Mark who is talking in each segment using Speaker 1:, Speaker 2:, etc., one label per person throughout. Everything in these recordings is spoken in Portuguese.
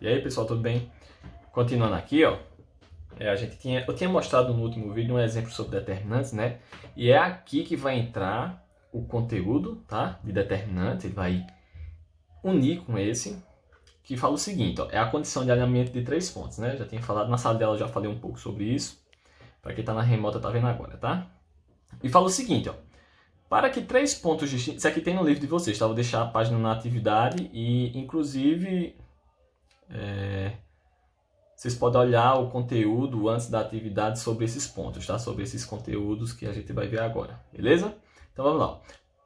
Speaker 1: E aí, pessoal, tudo bem? Continuando aqui, ó, eu tinha mostrado no último vídeo um exemplo sobre determinantes, né? E é aqui que vai entrar o conteúdo, tá? De determinante, ele vai unir com esse, que fala o seguinte, ó, é a condição de alinhamento de 3 pontos, né? Já tinha falado na sala de aula, já falei um pouco sobre isso. Para quem está na remota, tá vendo agora, tá? E fala o seguinte, ó, para que 3 pontos distintos, isso aqui tem no livro de vocês, tá? Vou deixar a página na atividade e, inclusive, vocês podem olhar o conteúdo antes da atividade sobre esses pontos, tá? Sobre esses conteúdos que a gente vai ver agora, beleza? Então vamos lá.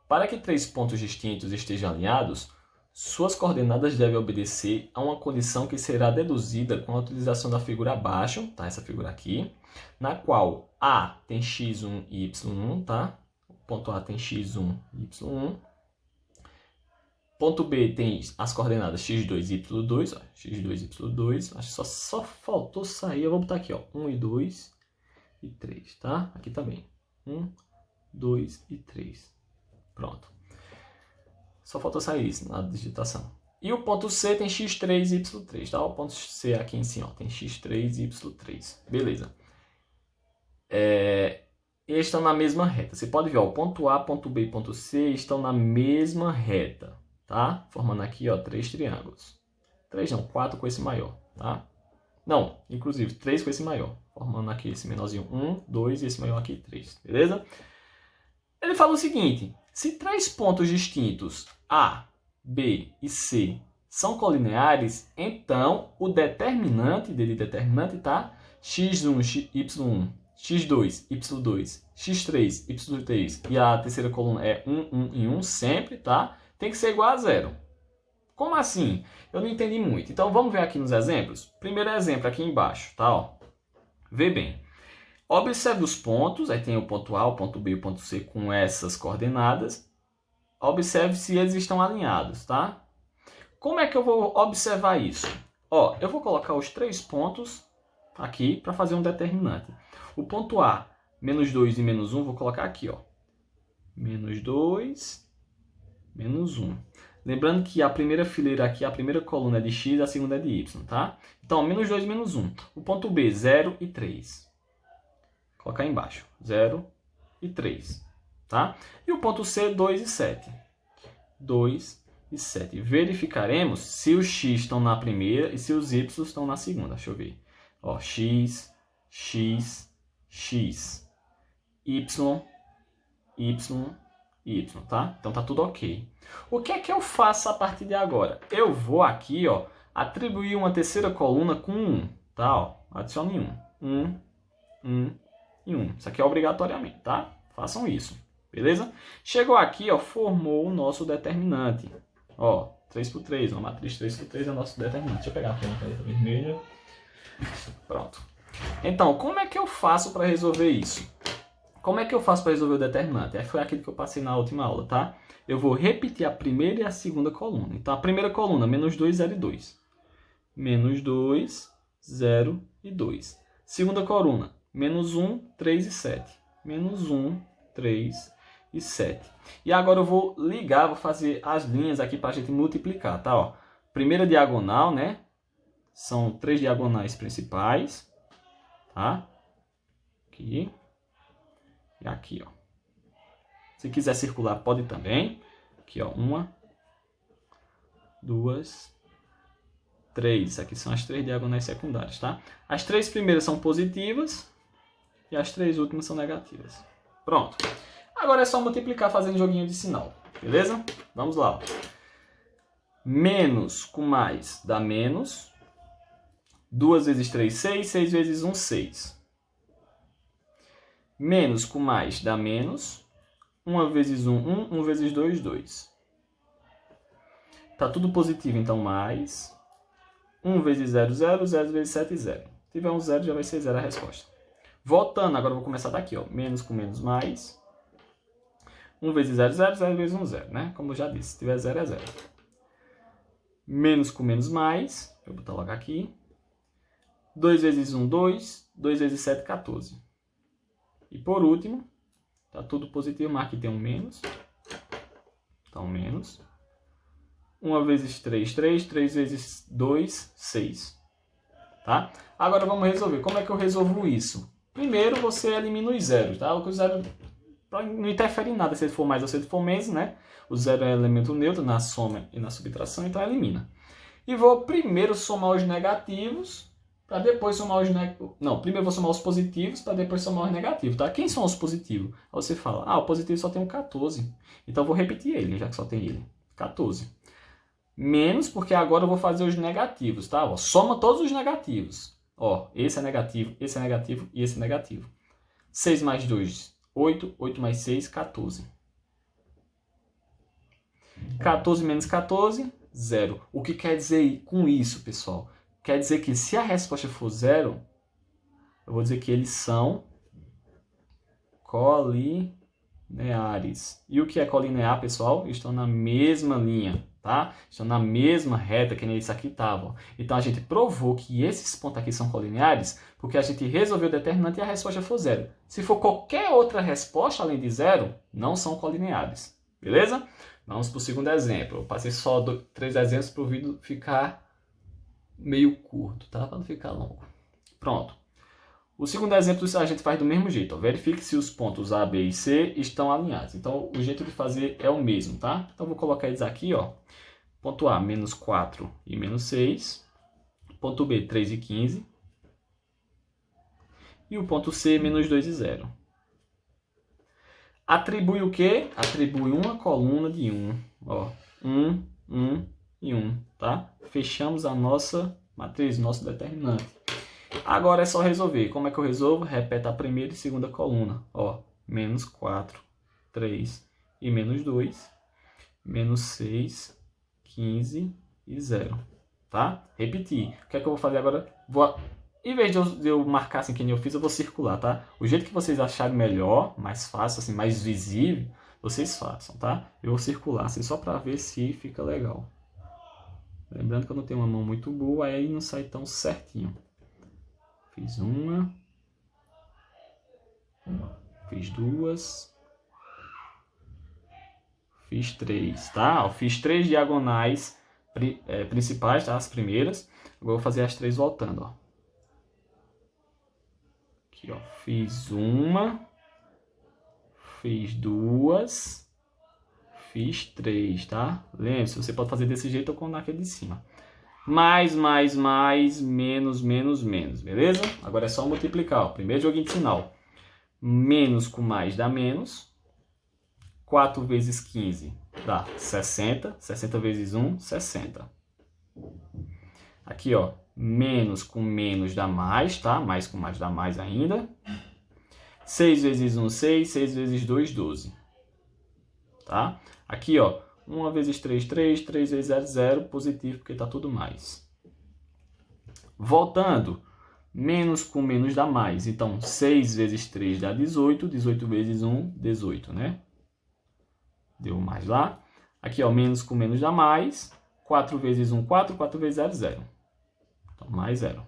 Speaker 1: Para que 3 pontos distintos estejam alinhados, suas coordenadas devem obedecer a uma condição que será deduzida com a utilização da figura abaixo, tá? Essa figura aqui, na qual A tem x1 e y1, tá? O ponto A tem x1 e y1. Ponto B tem as coordenadas x2 e y2, ó, x2 e y2, acho que só faltou sair, eu vou botar aqui, ó, 1 e 2 e 3, tá? Aqui também, 1, 2 e 3, pronto. Só faltou sair isso na digitação. E o ponto C tem x3 e y3, tá? O ponto C aqui em cima, ó, tem x3 e y3, beleza. Eles estão na mesma reta, você pode ver, ó, o ponto A, ponto B e ponto C estão na mesma reta. Tá? Formando aqui, ó, 3 triângulos. 3 não, 4 com esse maior, tá? Não, inclusive 3 com esse maior. Formando aqui esse menorzinho 1, 2 e esse maior aqui 3, beleza? Ele fala o seguinte, se 3 pontos distintos A, B e C são colineares, então o determinante dele, tá? x1, y1, x2, y2, x3, y3 e a terceira coluna é 1, 1 e 1 sempre, tá? Tem que ser igual a zero. Como assim? Eu não entendi muito. Então vamos ver aqui nos exemplos. Primeiro exemplo aqui embaixo, tá? Ó. Vê bem. Observe os pontos, aí tem o ponto A, o ponto B e o ponto C com essas coordenadas. Observe se eles estão alinhados, tá? Como é que eu vou observar isso? Ó, eu vou colocar os 3 pontos aqui para fazer um determinante. O ponto A, menos 2 e menos 1, vou colocar aqui, ó. Menos 2... menos 1. Lembrando que a primeira fileira aqui, a primeira coluna é de x, a segunda é de y, tá? Então, menos 2, menos 1. O ponto B, 0 e 3. Vou colocar aí embaixo. 0 e 3, tá? E o ponto C, 2 e 7. 2 e 7. Verificaremos se os x estão na primeira e se os y estão na segunda. Deixa eu ver. Ó, x, x, x. Y, y, y, tá? Então tá tudo ok. O que é que eu faço a partir de agora? Eu vou aqui, ó, atribuir uma terceira coluna com 1, tá? Ó, adicione 1. 1 e 1. Isso aqui é obrigatoriamente, tá? Façam isso, beleza? Chegou aqui, ó, formou o nosso determinante. Ó, 3 por 3, uma matriz 3 por 3 é o nosso determinante. Deixa eu pegar aqui uma caneta vermelha. Pronto. Então, como é que eu faço para resolver isso? Como é que eu faço para resolver o determinante? Foi aquilo que eu passei na última aula, tá? Eu vou repetir a primeira e a segunda coluna. Então, a primeira coluna, menos 2, 0 e 2. Menos 2, 0 e 2. Segunda coluna, menos 1, 3 e 7. Menos 1, 3 e 7. E agora eu vou ligar, vou fazer as linhas aqui para a gente multiplicar, tá? Ó, primeira diagonal, né? São 3 diagonais principais, tá? Aqui. E aqui, ó. Se quiser circular, pode também. Aqui, ó. 1, 2, 3. Aqui são as 3 diagonais secundárias, tá? As 3 primeiras são positivas e as 3 últimas são negativas. Pronto. Agora é só multiplicar fazendo joguinho de sinal, beleza? Vamos lá, ó. Menos com mais dá menos. 2 vezes 3, 6. 6 vezes 1, 6. Menos com mais dá menos. 1 vezes 1, 1. 1 vezes 2, 2. Tá tudo positivo, então mais. 1 vezes 0, 0. 0 vezes 7, 0. Se tiver um 0, já vai ser 0 a resposta. Voltando, agora eu vou começar daqui, ó. Menos com menos mais. 1 vezes 0, 0. 0 vezes 1, 0, né? Como eu já disse, se tiver 0, é 0. Menos com menos mais. Vou botar logo aqui. 2 vezes 1, 2. 2 vezes 7, 14. E por último, tá tudo positivo, mas aqui tem um menos. Então, menos. 1 vezes 3, 3. 3 vezes 2, 6. Tá? Agora vamos resolver. Como é que eu resolvo isso? Primeiro você elimina os zeros. Tá? O zero não interfere em nada se ele for mais ou se ele for menos, né? O zero é elemento neutro na soma e na subtração, então elimina. E vou primeiro somar os negativos, para depois somar os negativos. Não, primeiro vou somar os positivos, para depois somar os negativos, tá? Quem são os positivos? Aí você fala, o positivo só tem um 14. Então eu vou repetir ele, já que só tem ele. 14. Menos, porque agora eu vou fazer os negativos, tá? Ó, soma todos os negativos. Ó, esse é negativo, esse é negativo e esse é negativo. 6 mais 2, 8. 8 mais 6, 14. 14 menos 14, 0. O que quer dizer com isso, pessoal? Quer dizer que se a resposta for 0, eu vou dizer que eles são colineares. E o que é colinear, pessoal? Estão na mesma linha, tá? Estão na mesma reta que nem isso aqui estava. Então, a gente provou que esses pontos aqui são colineares porque a gente resolveu o determinante e a resposta for 0. Se for qualquer outra resposta além de 0, não são colineares. Beleza? Vamos para o segundo exemplo. Eu passei só 3 exemplos para o vídeo ficar meio curto, tá? Para não ficar longo. Pronto. O segundo exemplo a gente faz do mesmo jeito. Ó. Verifique se os pontos A, B e C estão alinhados. Então, o jeito de fazer é o mesmo, tá? Então, vou colocar eles aqui, ó. Ponto A, menos 4 e menos 6. Ponto B, 3 e 15. E o ponto C, menos 2 e 0. Atribui o quê? Atribui uma coluna de 1. Ó, 1, 1 e 1, tá? Fechamos a nossa matriz, nosso determinante. Agora é só resolver. Como é que eu resolvo? Repete a primeira e segunda coluna. Ó, menos 4, 3 e menos 2. Menos 6, 15 e 0. Tá? Repetir. O que é que eu vou fazer agora? Em vez de eu marcar assim que nem eu fiz, eu vou circular, tá? O jeito que vocês acharem melhor, mais fácil, assim, mais visível, vocês façam, tá? Eu vou circular assim só para ver se fica legal. Lembrando que eu não tenho uma mão muito boa, aí não sai tão certinho. Fiz uma. Fiz duas. Fiz 3, tá? Eu fiz 3 diagonais principais, tá? As primeiras. Agora eu vou fazer as 3 voltando, ó. Aqui, ó. Fiz uma. Fiz 2. Fiz 3, tá? Lembre-se, você pode fazer desse jeito ou com naquele de cima. Mais, menos, menos, beleza? Agora é só multiplicar, ó. Primeiro joguinho de sinal. Menos com mais dá menos. 4 vezes 15 dá 60. 60 vezes 1, 60. Aqui, ó. Menos com menos dá mais, tá? Mais com mais dá mais ainda. 6 vezes 1, 6. 6 vezes 2, 12. Tá? Aqui, ó. 1 vezes 3, 3. 3 vezes 0, 0. Positivo, porque tá tudo mais. Voltando. Menos com menos dá mais. Então, 6 vezes 3 dá 18. 18 vezes 1, 18, né? Deu mais lá. Aqui, ó. Menos com menos dá mais. 4 vezes 1, 4. 4 vezes 0, 0. Então, mais 0.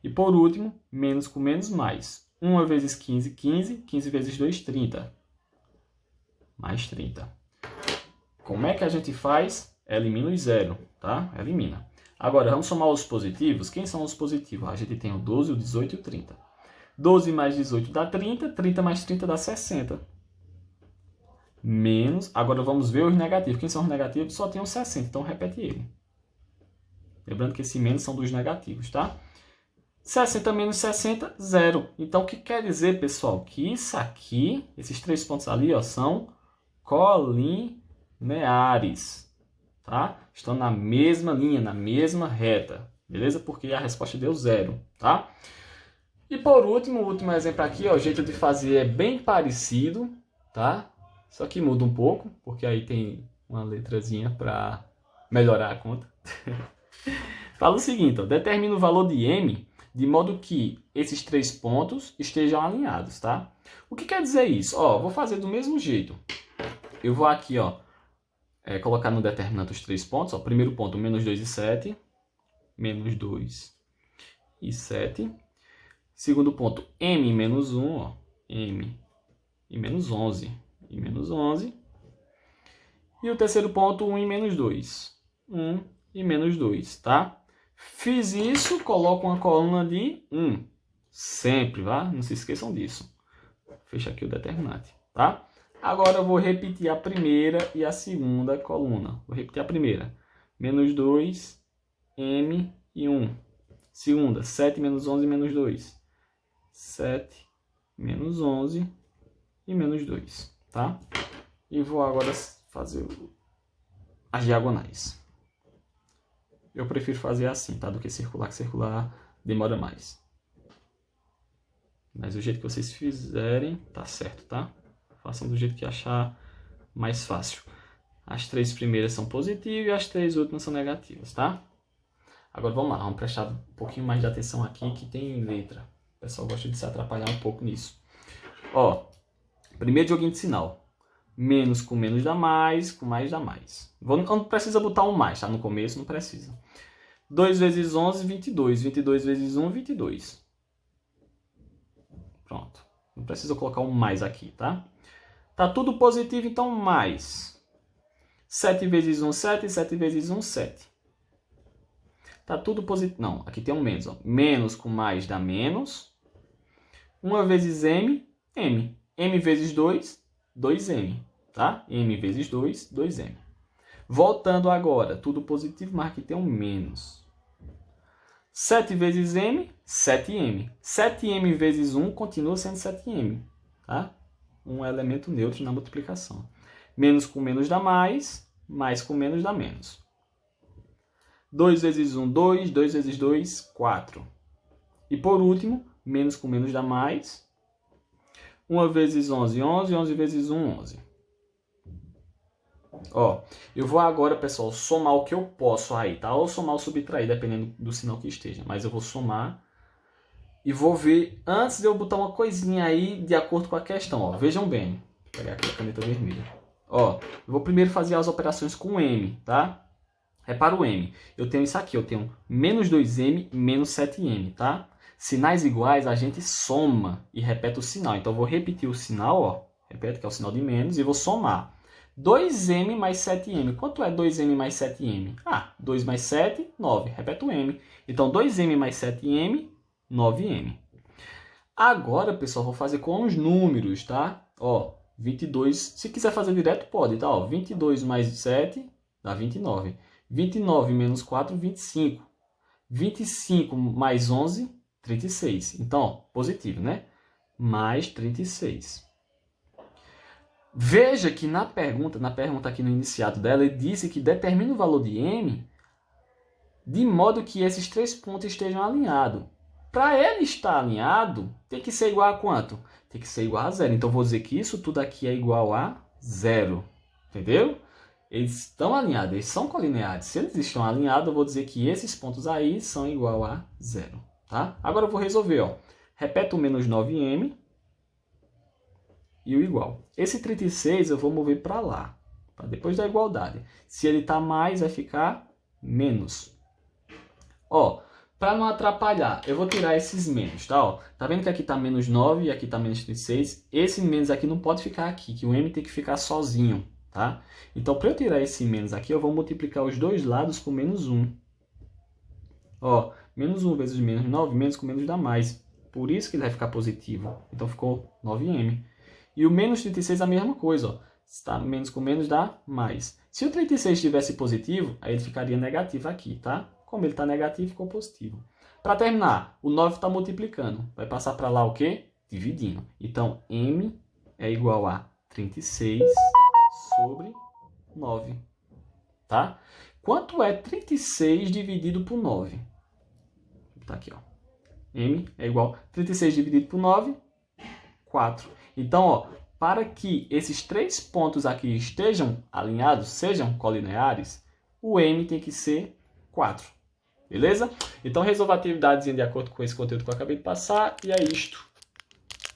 Speaker 1: E por último, menos com menos, mais. 1 vezes 15, 15. 15 vezes 2, 30. Mais 30. Como é que a gente faz? Elimina os 0, tá? Elimina. Agora, vamos somar os positivos. Quem são os positivos? A gente tem o 12, o 18 e o 30. 12 mais 18 dá 30. 30 mais 30 dá 60. Menos. Agora vamos ver os negativos. Quem são os negativos? Só tem o 60, então repete ele. Lembrando que esse menos são dos negativos, tá? 60 menos 60, 0. Então, o que quer dizer, pessoal? Que isso aqui, esses 3 pontos ali, ó, são colineares, tá? Estão na mesma linha, na mesma reta, beleza? Porque a resposta deu 0, tá? E por último, o último exemplo aqui, ó, o jeito de fazer é bem parecido, tá? Só que muda um pouco, porque aí tem uma letrazinha para melhorar a conta. Fala o seguinte, ó, determina o valor de m de modo que esses 3 pontos estejam alinhados, tá? O que quer dizer isso? Ó, vou fazer do mesmo jeito. Eu vou aqui, ó, colocar no determinante os 3 pontos. Ó. Primeiro ponto, menos 2 e 7. Menos 2 e 7. Segundo ponto, m menos 1. Ó. M e menos 11. E menos 11. E o terceiro ponto, 1 e menos 2. 1 e menos 2, tá? Fiz isso, coloco uma coluna de 1. Sempre, tá? Não se esqueçam disso. Fecha aqui o determinante, tá? Agora eu vou repetir a primeira e a segunda coluna. Vou repetir a primeira. Menos 2, m e 1. Segunda, 7 menos 11 menos 2. 7 menos 11 e menos 2, tá? E vou agora fazer as diagonais. Eu prefiro fazer assim, tá? Do que circular, que circular demora mais. Mas o jeito que vocês fizerem, tá certo, tá? Façam do jeito que achar mais fácil. As 3 primeiras são positivas e as 3 últimas são negativas, tá? Agora vamos lá, vamos prestar um pouquinho mais de atenção aqui que tem letra. O pessoal gosta de se atrapalhar um pouco nisso. Ó, primeiro joguinho de sinal. Menos com menos dá mais, com mais dá mais. Não precisa botar um mais, tá? No começo não precisa. 2 vezes 11, 22. 22 vezes 1, 22. Pronto. Não precisa colocar um mais aqui, tá? Tá tudo positivo, então mais. 7 vezes 1, 7. 7 vezes 1, 7. Tá tudo positivo. Não, aqui tem um menos. Ó. Menos com mais dá menos. 1 vezes m, m. m vezes 2, 2m. Tá? m vezes 2, 2m. Voltando agora, tudo positivo, mas aqui tem um menos. 7 vezes m, 7m. 7m vezes 1 continua sendo 7m. Tá? Um elemento neutro na multiplicação. Menos com menos dá mais com menos dá menos. 2 vezes 1, 2. 2 vezes 2, 4. E por último, menos com menos dá mais. 1 vezes 11, 11. 11 vezes 1, 11. Ó, eu vou agora, pessoal, somar o que eu posso aí, tá? Ou somar ou subtrair, dependendo do sinal que esteja. Mas eu vou somar e vou ver, antes de eu botar uma coisinha aí de acordo com a questão, ó. Vejam bem. Vou pegar aqui a caneta vermelha. Ó, eu vou primeiro fazer as operações com m, tá? Repara o m. Eu tenho isso aqui, eu tenho menos 2m, menos 7m, tá? Sinais iguais, a gente soma e repete o sinal. Então, eu vou repetir o sinal, ó. Repete, que é o sinal de menos, e vou somar. 2m mais 7m. Quanto é 2m mais 7m? Ah, 2 mais 7, 9. Repete o m. Então, 2m mais 7m, 9m. Agora, pessoal, vou fazer com os números, tá? Ó, 22. Se quiser fazer direto, pode, tá? Ó, 22 mais 7 dá 29. 29 menos 4, 25. 25 mais 11, 36. Então, ó, positivo, né? Mais 36. Veja que na pergunta aqui no iniciado dela, ele disse que determina o valor de m de modo que esses 3 pontos estejam alinhados. Para ele estar alinhado, tem que ser igual a quanto? Tem que ser igual a 0. Então, vou dizer que isso tudo aqui é igual a 0. Entendeu? Eles estão alinhados, eles são colineares. Se eles estão alinhados, eu vou dizer que esses pontos aí são igual a 0. Tá? Agora eu vou resolver. Ó. Repete o menos 9m. E o igual. Esse 36 eu vou mover para lá, para depois da igualdade. Se ele está mais, vai ficar menos. Ó, para não atrapalhar, eu vou tirar esses menos, tá? Ó, tá vendo que aqui está menos 9 e aqui está menos 36? Esse menos aqui não pode ficar aqui, que o m tem que ficar sozinho, tá? Então, para eu tirar esse menos aqui, eu vou multiplicar os dois lados por menos 1. Ó, menos 1 vezes menos 9, menos com menos dá mais. Por isso que ele vai ficar positivo. Então, ficou 9m. E o menos 36 é a mesma coisa, ó. Está menos com menos dá mais. Se o 36 estivesse positivo, aí ele ficaria negativo aqui, tá? Como ele está negativo, ficou positivo. Para terminar, o 9 está multiplicando. Vai passar para lá o quê? Dividindo. Então, m é igual a 36 sobre 9. Tá? Quanto é 36 dividido por 9? Vou botar aqui, ó. M é igual a 36 dividido por 9, 4. Então, ó, para que esses 3 pontos aqui estejam alinhados, sejam colineares, o m tem que ser 4. Beleza? Então, resolva a atividade de acordo com esse conteúdo que eu acabei de passar e é isto.